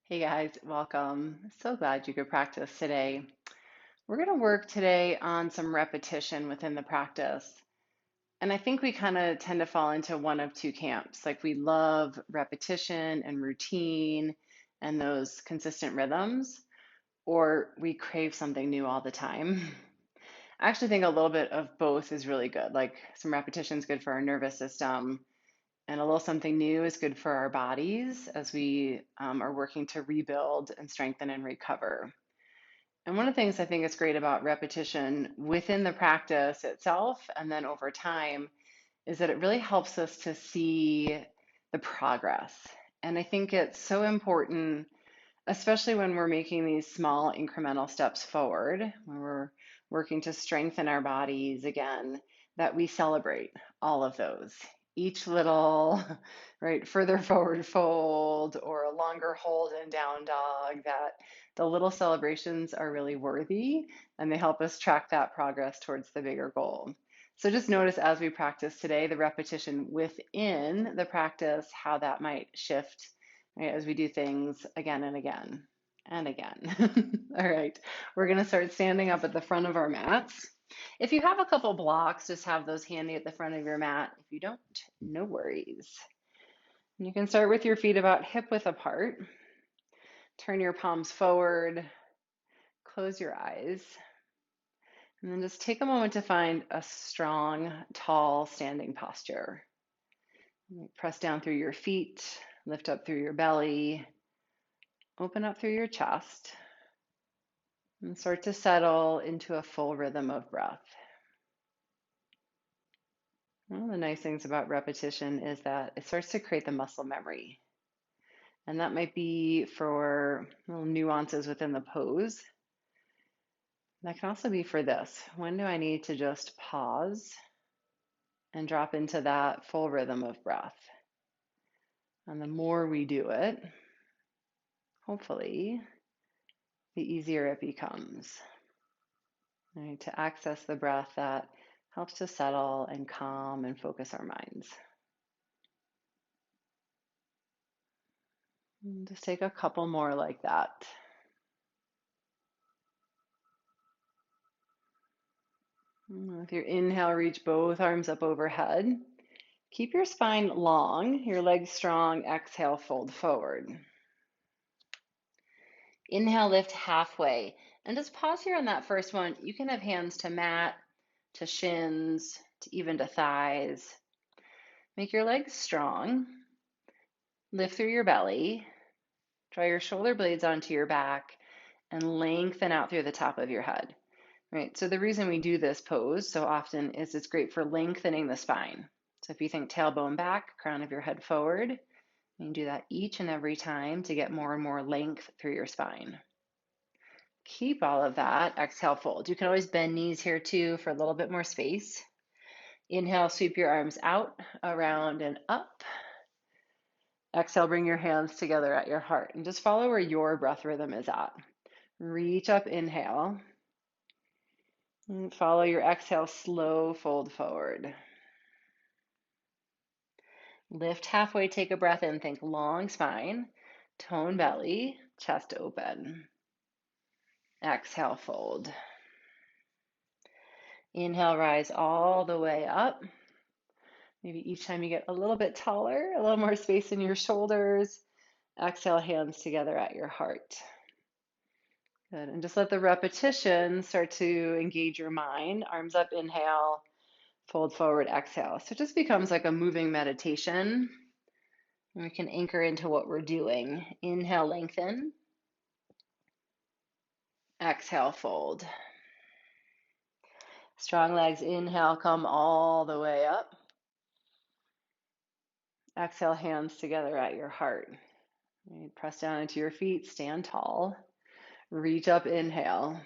Hey guys, welcome. So glad you could practice today. We're going to work today on some repetition within the practice. And I think we kind of tend to fall into one of two camps. Like we love repetition and routine and those consistent rhythms, or we crave something new all the time. I actually think a little bit of both is really good. Like some repetition is good for our nervous system, and a little something new is good for our bodies as we are working to rebuild and strengthen and recover. And one of the things I think is great about repetition within the practice itself and then over time is that it really helps us to see the progress. And I think it's so important, especially when we're making these small incremental steps forward, when we're working to strengthen our bodies again, that we celebrate all of those. Each little, right, further forward fold or a longer hold and down dog, that the little celebrations are really worthy and they help us track that progress towards the bigger goal. So just notice as we practice today, the repetition within the practice, how that might shift, right, as we do things again and again and again. All right, we're going to start standing up at the front of our mats. If you have a couple blocks, just have those handy at the front of your mat. If you don't, no worries. And you can start with your feet about hip width apart. Turn your palms forward, close your eyes, and then just take a moment to find a strong, tall standing posture. Press down through your feet, lift up through your belly, open up through your chest, and start to settle into a full rhythm of breath. One of the nice things about repetition is that it starts to create the muscle memory. And that might be for little nuances within the pose. That can also be for this. When do I need to just pause and drop into that full rhythm of breath? And the more we do it, hopefully, the easier it becomes. Right? To access the breath that helps to settle and calm and focus our minds. And just take a couple more like that. With your inhale, reach both arms up overhead. Keep your spine long, your legs strong. Exhale, fold forward. Inhale, lift halfway. And just pause here on that first one. You can have hands to mat, to shins, to even to thighs. Make your legs strong. Lift through your belly. Draw your shoulder blades onto your back and lengthen out through the top of your head. Right. So the reason we do this pose so often is it's great for lengthening the spine. So if you think tailbone back, crown of your head forward, you can do that each and every time to get more and more length through your spine. Keep all of that. Exhale, fold. You can always bend knees here too for a little bit more space. Inhale, sweep your arms out, around, and up. Exhale, bring your hands together at your heart and just follow where your breath rhythm is at. Reach up, inhale. And follow your exhale, slow fold forward. Lift halfway, take a breath in, think long spine, tone belly, chest open. Exhale, fold. Inhale, rise all the way up. Maybe each time you get a little bit taller, a little more space in your shoulders. Exhale, hands together at your heart. Good, and just let the repetition start to engage your mind. Arms up, inhale, fold forward, exhale. So it just becomes like a moving meditation. And we can anchor into what we're doing. Inhale, lengthen. Exhale, fold. Strong legs, inhale, come all the way up. Exhale, hands together at your heart. Right, press down into your feet, stand tall. Reach up, inhale.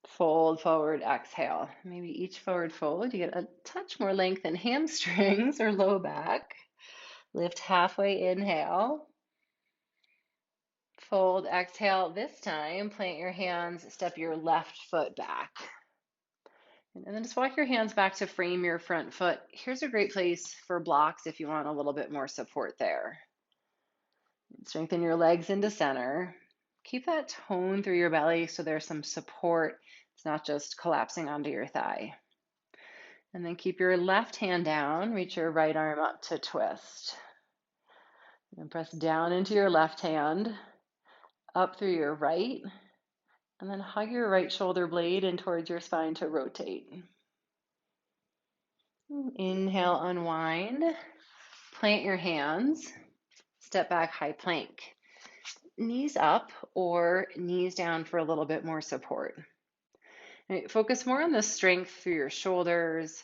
Fold forward, exhale. Maybe each forward fold, you get a touch more length in hamstrings or low back. Lift halfway, inhale. Fold, exhale. This time, plant your hands, step your left foot back. And then just walk your hands back to frame your front foot. Here's a great place for blocks if you want a little bit more support there. Strengthen your legs into center. Keep that tone through your belly so there's some support. It's not just collapsing onto your thigh. And then keep your left hand down. Reach your right arm up to twist. And press down into your left hand, up through your right, and then hug your right shoulder blade in towards your spine to rotate. Inhale, unwind. Plant your hands. Step back, high plank. Knees up or knees down for a little bit more support. Right, focus more on the strength through your shoulders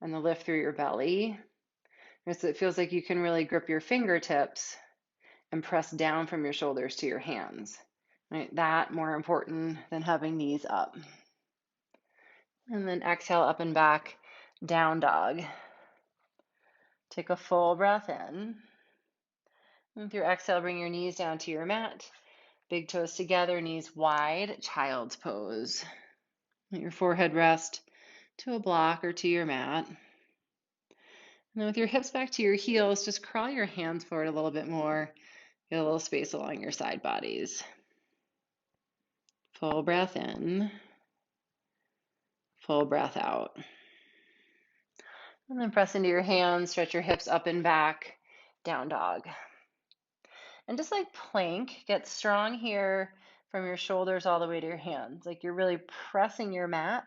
and the lift through your belly. So it feels like you can really grip your fingertips and press down from your shoulders to your hands. Right, that more important than having knees up. And then exhale up and back, down dog. Take a full breath in. With your exhale, bring your knees down to your mat. Big toes together, knees wide, child's pose. Let your forehead rest to a block or to your mat. And then with your hips back to your heels, just crawl your hands forward a little bit more. Get a little space along your side bodies. Full breath in. Full breath out. And then press into your hands, stretch your hips up and back, down dog. And just like plank, get strong here from your shoulders all the way to your hands. Like you're really pressing your mat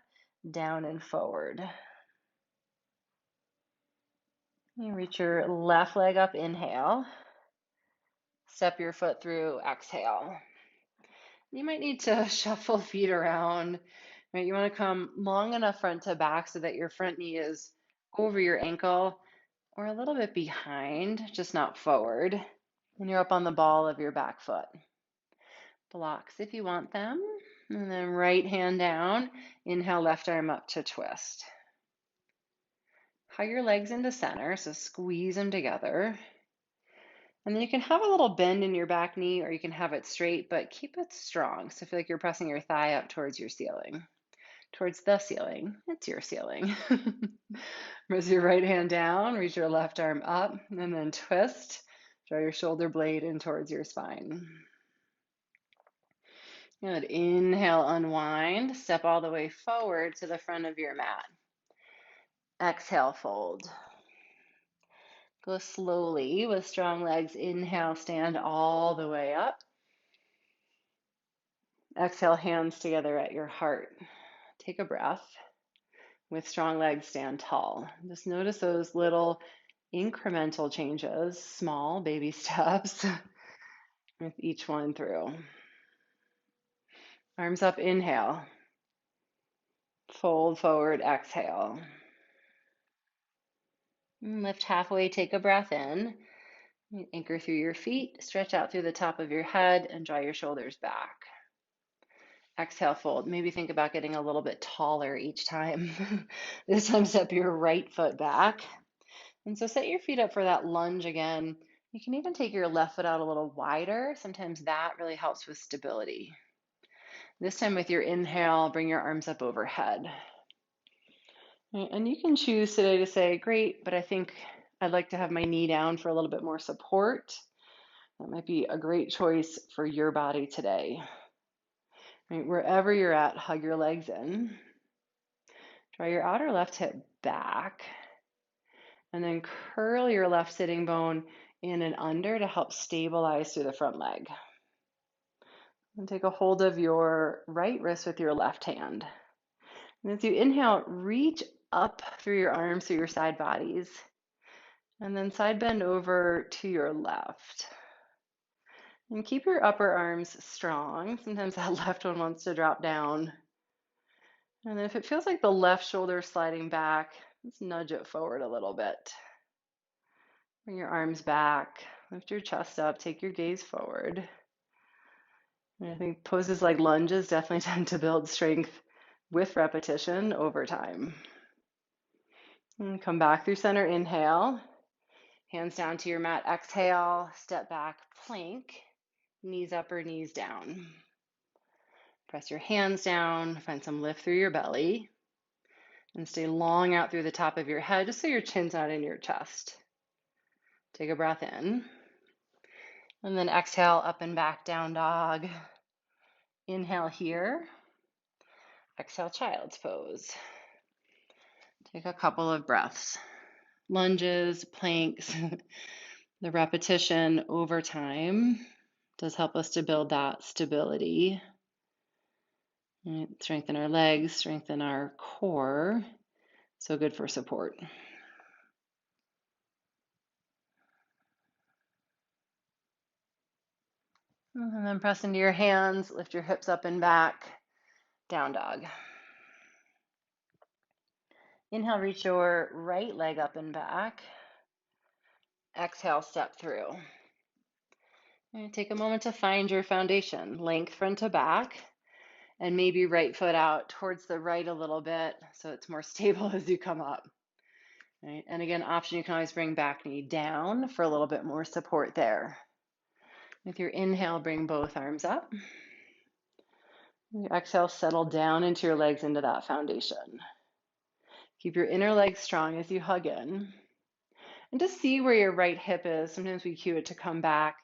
down and forward. You reach your left leg up, inhale. Step your foot through, exhale. You might need to shuffle feet around, right? You want to come long enough front to back so that your front knee is over your ankle or a little bit behind, just not forward. And you're up on the ball of your back foot. Blocks if you want them. And then right hand down, inhale, left arm up to twist. Hug your legs into center, so squeeze them together. And then you can have a little bend in your back knee or you can have it straight, but keep it strong. So feel like you're pressing your thigh up towards your ceiling, towards the ceiling. It's your ceiling. Press your right hand down, reach your left arm up, and then twist. Draw your shoulder blade in towards your spine. Good. Inhale, unwind. Step all the way forward to the front of your mat. Exhale, fold. Go slowly with strong legs. Inhale, stand all the way up. Exhale, hands together at your heart. Take a breath. With strong legs, stand tall. Just notice those little incremental changes, small baby steps with each one through. Arms up, inhale. Fold forward, exhale. And lift halfway, take a breath in. Anchor through your feet, stretch out through the top of your head, and draw your shoulders back. Exhale, fold. Maybe think about getting a little bit taller each time. This time, step your right foot back. And so set your feet up for that lunge again. You can even take your left foot out a little wider. Sometimes that really helps with stability. This time with your inhale, bring your arms up overhead. And you can choose today to say, great, but I think I'd like to have my knee down for a little bit more support. That might be a great choice for your body today. Right, wherever you're at, hug your legs in. Draw your outer left hip back. And then curl your left sitting bone in and under to help stabilize through the front leg. And take a hold of your right wrist with your left hand. And as you inhale, reach up through your arms, through your side bodies. And then side bend over to your left. And keep your upper arms strong. Sometimes that left one wants to drop down. And then if it feels like the left shoulder is sliding back, let's nudge it forward a little bit. Bring your arms back, lift your chest up, take your gaze forward. And I think poses like lunges definitely tend to build strength with repetition over time. And come back through center, inhale. Hands down to your mat, exhale, step back, plank, knees up or knees down. Press your hands down, find some lift through your belly, and stay long out through the top of your head, just so your chin's not in your chest. Take a breath in. And then exhale, up and back, down dog. Inhale here. Exhale, child's pose. Take a couple of breaths. Lunges, planks, the repetition over time does help us to build that stability. Right? Strengthen our legs, strengthen our core. So good for support. And then press into your hands, lift your hips up and back, down dog. Inhale, reach your right leg up and back. Exhale, step through. And take a moment to find your foundation, length front to back, and maybe right foot out towards the right a little bit so it's more stable as you come up. Right? And again, option, you can always bring back knee down for a little bit more support there. With your inhale, bring both arms up. Your exhale, settle down into your legs, into that foundation. Keep your inner leg strong as you hug in. And just see where your right hip is. Sometimes we cue it to come back.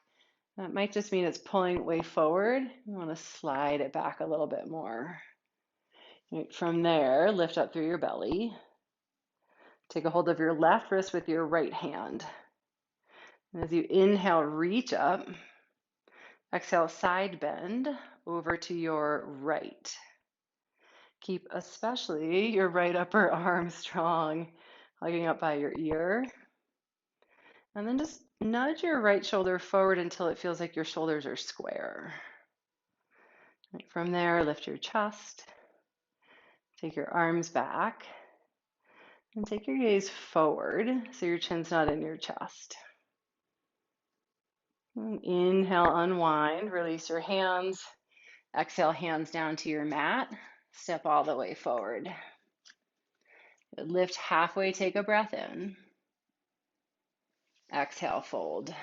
That might just mean it's pulling way forward. You want to slide it back a little bit more. Right, from there, lift up through your belly. Take a hold of your left wrist with your right hand. And as you inhale, reach up. Exhale, side bend over to your right. Keep especially your right upper arm strong, hugging up by your ear. And then just nudge your right shoulder forward until it feels like your shoulders are square. Right, from there, lift your chest. Take your arms back. And take your gaze forward so your chin's not in your chest. And inhale, unwind, release your hands. Exhale, hands down to your mat. Step all the way forward. Lift halfway, take a breath in. Exhale, fold.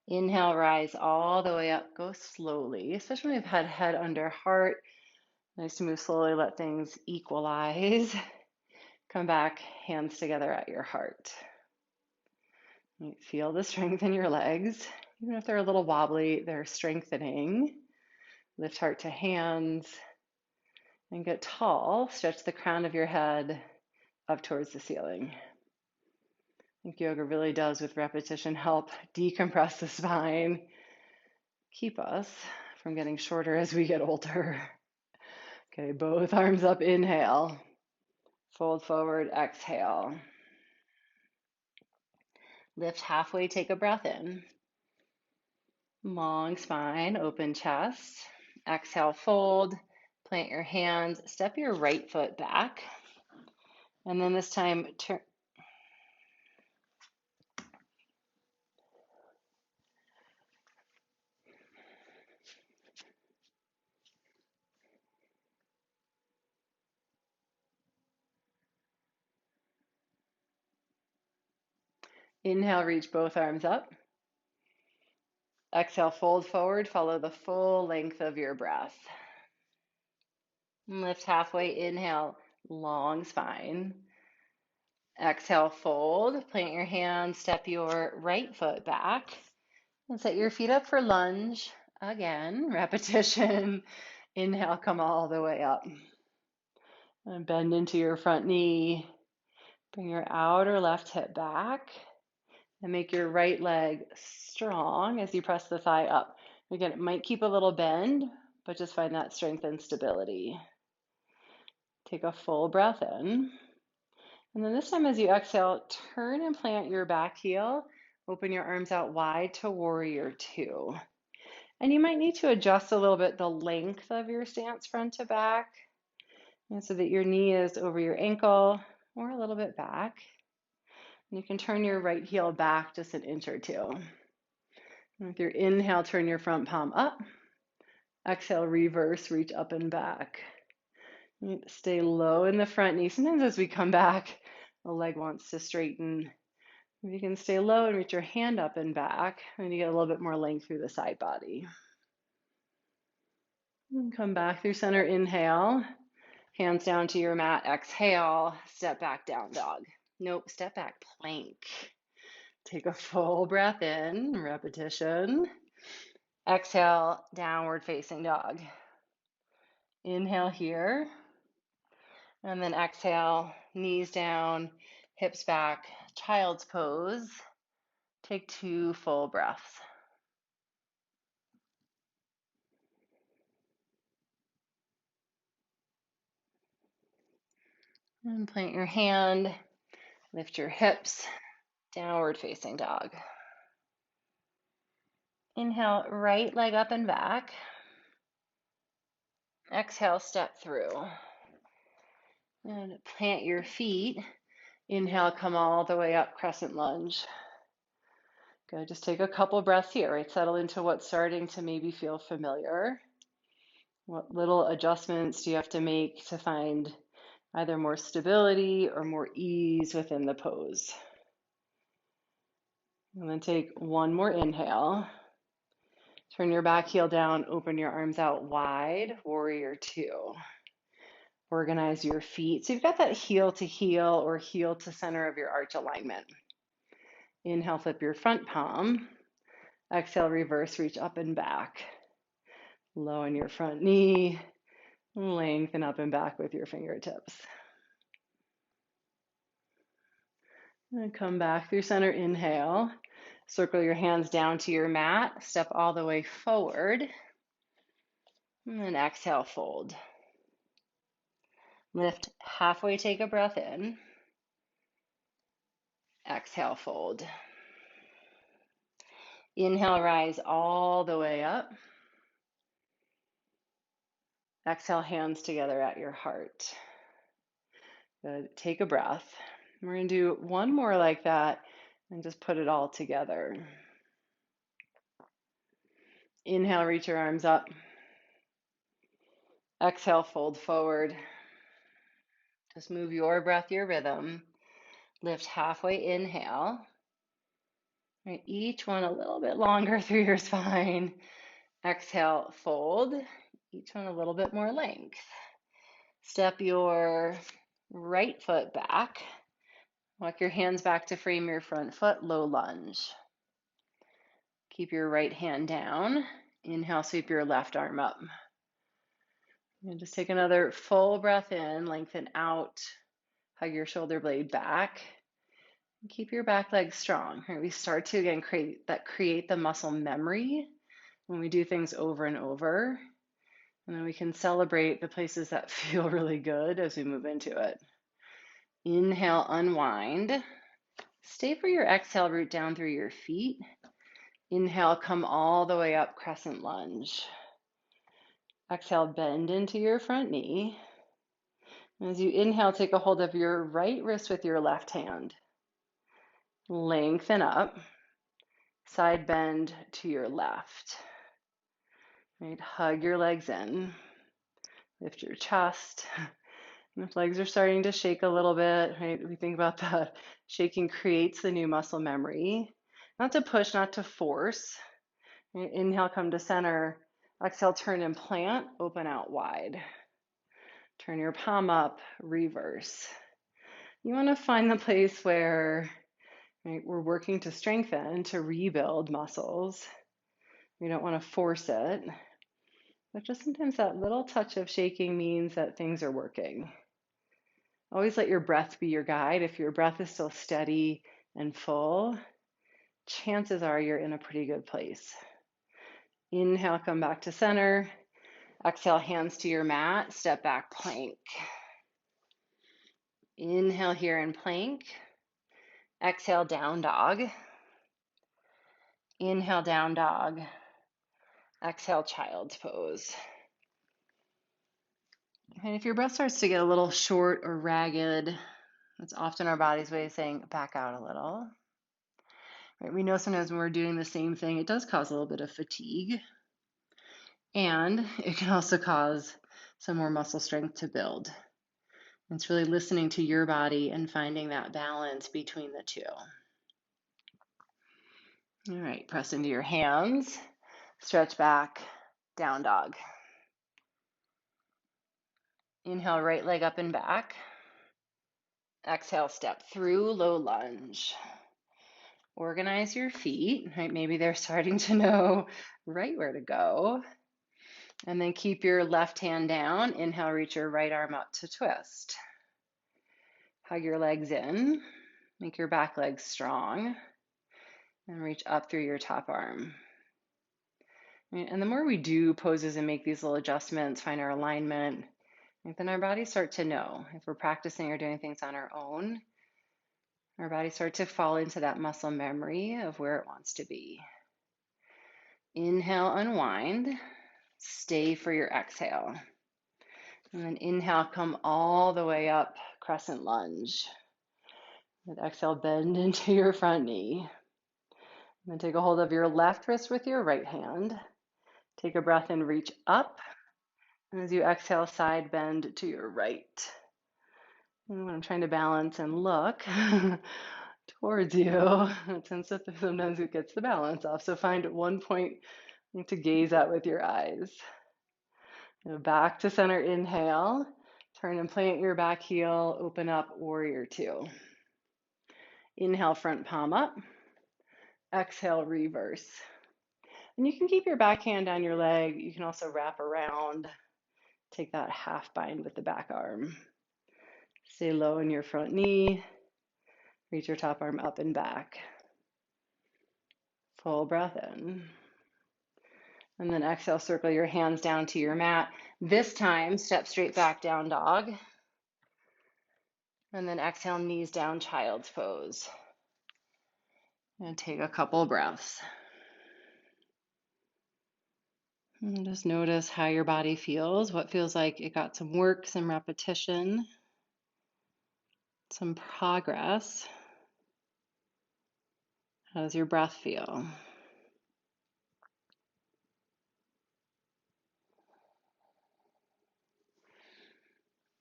Inhale, rise all the way up. Go slowly, especially when you've had head under heart. Nice to move slowly, let things equalize. Come back, hands together at your heart. Feel the strength in your legs. Even if they're a little wobbly, they're strengthening. Lift heart to hands and get tall. Stretch the crown of your head up towards the ceiling. I think yoga really does, with repetition, help decompress the spine, keep us from getting shorter as we get older. Okay, both arms up, inhale. Fold forward, exhale. Lift halfway, take a breath in. Long spine, open chest. Exhale, fold. Plant your hands, step your right foot back. And then this time, turn. Inhale, reach both arms up. Exhale, fold forward, follow the full length of your breath. Lift halfway, inhale, long spine. Exhale, fold, plant your hands, step your right foot back, and set your feet up for lunge. Again, repetition. Inhale, come all the way up. And bend into your front knee. Bring your outer left hip back. And make your right leg strong as you press the thigh up. Again, it might keep a little bend, but just find that strength and stability. Take a full breath in. And then this time as you exhale, turn and plant your back heel. Open your arms out wide to warrior two. And you might need to adjust a little bit the length of your stance front to back, so that your knee is over your ankle or a little bit back. And you can turn your right heel back just an inch or two. And with your inhale, turn your front palm up. Exhale, reverse, reach up and back. Stay low in the front knee. Sometimes as we come back, the leg wants to straighten. You can stay low and reach your hand up and back, and you get a little bit more length through the side body. And come back through center, inhale. Hands down to your mat, exhale, step back, down dog. Nope, step back, plank. Take a full breath in, repetition. Exhale, downward facing dog. Inhale here, and then exhale, knees down, hips back, child's pose. Take 2 full breaths. And plant your hand, lift your hips, downward facing dog. Inhale, right leg up and back. Exhale, step through. And plant your feet. Inhale, come all the way up, crescent lunge. Good, just take a couple breaths here, right? Settle into what's starting to maybe feel familiar. What little adjustments do you have to make to find either more stability or more ease within the pose? And then take one more inhale. Turn your back heel down, open your arms out wide, warrior 2. Organize your feet. So you've got that heel to heel or heel to center of your arch alignment. Inhale, flip your front palm. Exhale, reverse, reach up and back. Low in your front knee. Lengthen up and back with your fingertips. And come back through center, inhale. Circle your hands down to your mat. Step all the way forward. And then exhale, fold. Lift halfway, take a breath in. Exhale, fold. Inhale, rise all the way up. Exhale, hands together at your heart. Good. Take a breath. We're going to do one more like that and just put it all together. Inhale, reach your arms up. Exhale, fold forward. Just move your breath, your rhythm. Lift halfway, inhale. Right, each one a little bit longer through your spine. Exhale, fold. Each one a little bit more length. Step your right foot back. Walk your hands back to frame your front foot, low lunge. Keep your right hand down. Inhale, sweep your left arm up. And just take another full breath in, lengthen out, hug your shoulder blade back. And keep your back leg strong. Right, we start to again create the muscle memory when we do things over and over. And then we can celebrate the places that feel really good as we move into it. Inhale, unwind. Stay for your exhale, root down through your feet. Inhale, come all the way up, crescent lunge. Exhale, bend into your front knee. As you inhale, take a hold of your right wrist with your left hand. Lengthen up. Side bend to your left. Right, hug your legs in. Lift your chest. And if legs are starting to shake a little bit, right, we think about that. Shaking creates the new muscle memory. Not to push, not to force. Right, inhale, come to center. Exhale, turn and plant, open out wide. Turn your palm up, reverse. You want to find the place where, right, we're working to strengthen, to rebuild muscles. We don't want to force it. But just sometimes that little touch of shaking means that things are working. Always let your breath be your guide. If your breath is still steady and full, chances are you're in a pretty good place. Inhale, come back to center. Exhale, hands to your mat, step back, plank. Inhale here in plank. Exhale, down dog. Inhale, down dog. Exhale, child's pose. And if your breath starts to get a little short or ragged, that's often our body's way of saying back out a little. Right? We know sometimes when we're doing the same thing, it does cause a little bit of fatigue. And it can also cause some more muscle strength to build. It's really listening to your body and finding that balance between the two. All right, press into your hands, stretch back, down dog. Inhale, right leg up and back. Exhale, step through, low lunge. Organize your feet, right? Maybe they're starting to know right where to go. And then keep your left hand down. Inhale, reach your right arm up to twist. Hug your legs in. Make your back legs strong. And reach up through your top arm. And the more we do poses and make these little adjustments, find our alignment, then our bodies start to know. If we're practicing or doing things on our own, our bodies start to fall into that muscle memory of where it wants to be. Inhale, unwind. Stay for your exhale. And then inhale, come all the way up, crescent lunge. And exhale, bend into your front knee. And then take a hold of your left wrist with your right hand. Take a breath and reach up. And as you exhale, side bend to your right. And when I'm trying to balance and look towards you, sometimes it gets the balance off. So find one point to gaze at with your eyes. Back to center, inhale. Turn and plant your back heel, open up, warrior two. Inhale, front palm up. Exhale, reverse. And you can keep your back hand on your leg. You can also wrap around. Take that half bind with the back arm. Stay low in your front knee. Reach your top arm up and back. Full breath in. And then exhale, circle your hands down to your mat. This time, step straight back, down dog. And then exhale, knees down, child's pose. And take a couple breaths. And just notice how your body feels, what feels like it got some work, some repetition, some progress. How does your breath feel?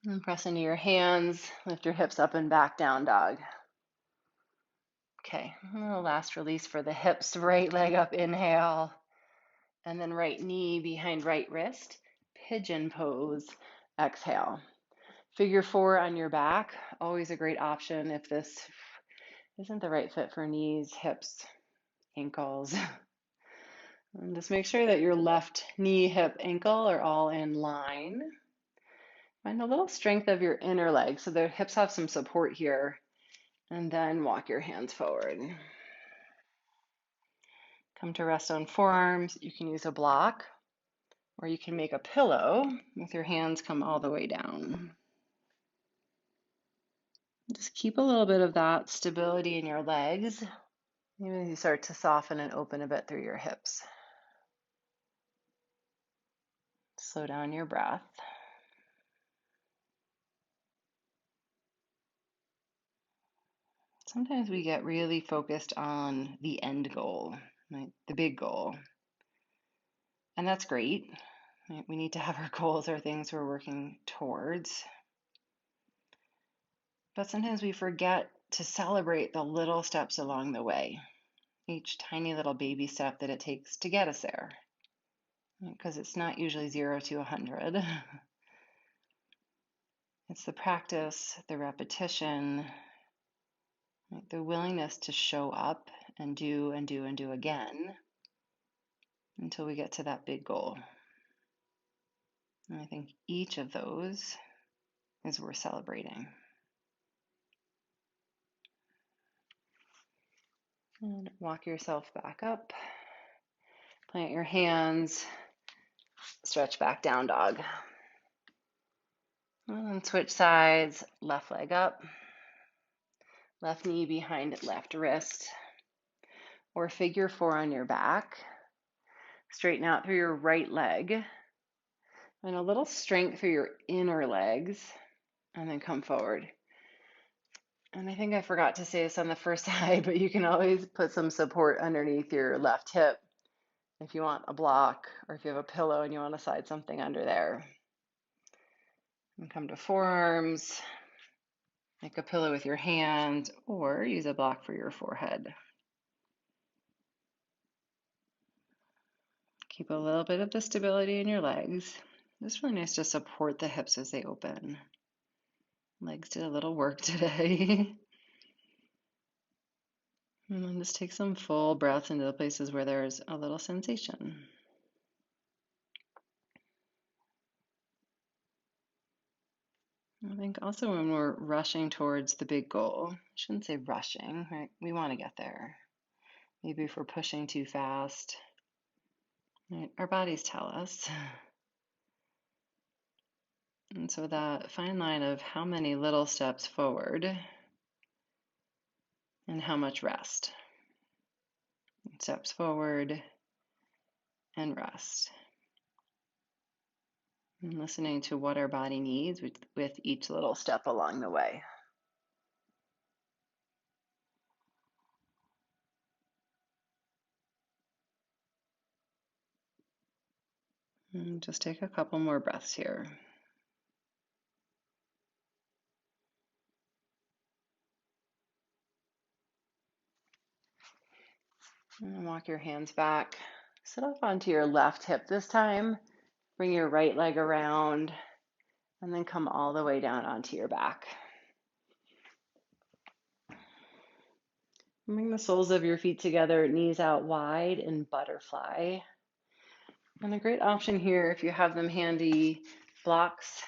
And press into your hands, lift your hips up and back, down dog. Okay, last release for the hips, right leg up, inhale. And then right knee behind right wrist, pigeon pose, exhale. Figure four on your back, always a great option if this isn't the right fit for knees, hips, ankles. And just make sure that your left knee, hip, ankle are all in line. Find a little strength of your inner leg so the hips have some support here. And then walk your hands forward. Come to rest on forearms. You can use a block or you can make a pillow with your hands come all the way down. Just keep a little bit of that stability in your legs, even as you start to soften and open a bit through your hips. Slow down your breath. Sometimes we get really focused on the end goal, right? The big goal. And that's great. Right? We need to have our goals or things we're working towards. But sometimes we forget to celebrate the little steps along the way, each tiny little baby step that it takes to get us there. Because it's not usually 0 to 100. It's the practice, the repetition, right? The willingness to show up and do and do and do again until we get to that big goal. And I think each of those is worth celebrating. And walk yourself back up. Plant your hands. Stretch back, down dog. And then switch sides. Left leg up. Left knee behind left wrist. Or figure four on your back. Straighten out through your right leg. And a little strength through your inner legs. And then come forward. And I think I forgot to say this on the first side, but you can always put some support underneath your left hip if you want a block or if you have a pillow and you want to slide something under there. And come to forearms, make a pillow with your hands or use a block for your forehead. Keep a little bit of the stability in your legs. It's really nice to support the hips as they open. Legs did a little work today. And then just take some full breaths into the places where there's a little sensation. I think also when we're rushing towards the big goal, I shouldn't say rushing, right? We want to get there. Maybe if we're pushing too fast, right? Our bodies tell us. And so that fine line of how many little steps forward and how much rest. Steps forward and rest. And listening to what our body needs with each little step along the way. And just take a couple more breaths here. And walk your hands back. Sit up onto your left hip this time. Bring your right leg around and then come all the way down onto your back. Bring the soles of your feet together, knees out wide in butterfly. And a great option here, if you have them handy, blocks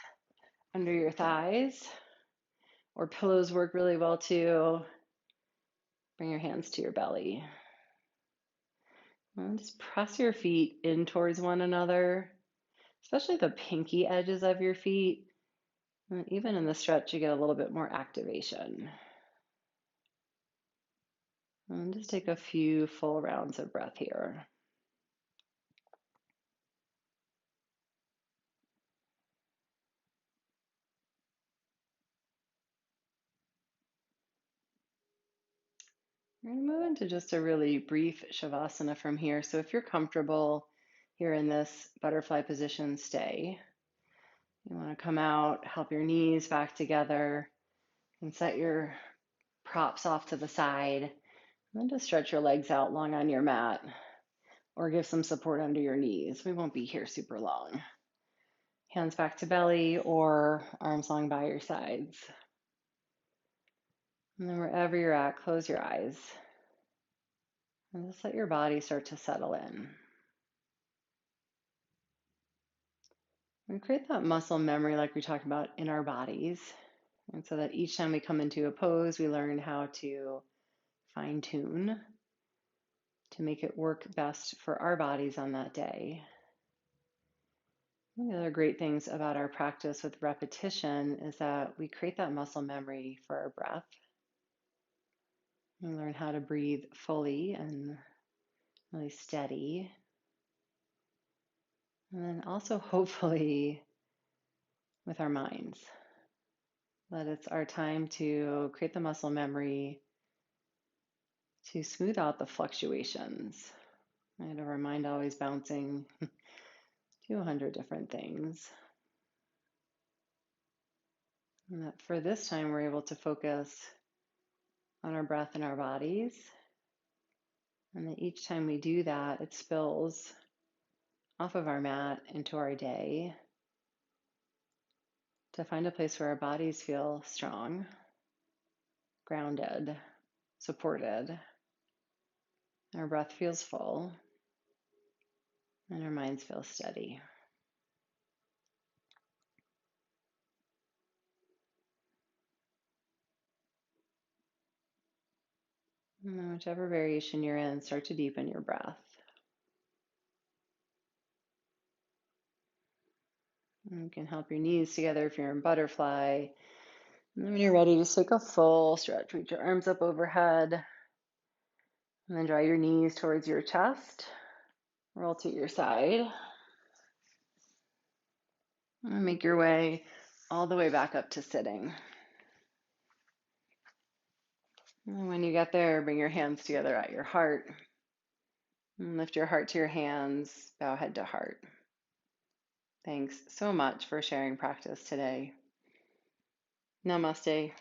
under your thighs, or pillows work really well too. Bring your hands to your belly. And just press your feet in towards one another, especially the pinky edges of your feet. And even in the stretch, you get a little bit more activation. And just take a few full rounds of breath here. We're going to move into just a really brief Shavasana from here. So if you're comfortable here in this butterfly position, stay. You want to come out, help your knees back together, and set your props off to the side. And then just stretch your legs out long on your mat or give some support under your knees. We won't be here super long. Hands back to belly or arms long by your sides. And then wherever you're at, close your eyes. And just let your body start to settle in. And create that muscle memory like we talked about in our bodies. And so that each time we come into a pose, we learn how to fine tune to make it work best for our bodies on that day. One of the other great things about our practice with repetition is that we create that muscle memory for our breath. We learn how to breathe fully and really steady. And then also, hopefully, with our minds, that it's our time to create the muscle memory to smooth out the fluctuations. Right? Our mind always bouncing to 100 different things. And that for this time, we're able to focus on our breath and our bodies. And that each time we do that, it spills off of our mat into our day to find a place where our bodies feel strong, grounded, supported. Our breath feels full, and our minds feel steady. And then whichever variation you're in, start to deepen your breath. And you can help your knees together if you're in butterfly. And then when you're ready, just take a full stretch. Reach your arms up overhead. And then draw your knees towards your chest. Roll to your side. And make your way all the way back up to sitting. And when you get there, bring your hands together at your heart. And lift your heart to your hands, bow head to heart. Thanks so much for sharing practice today. Namaste.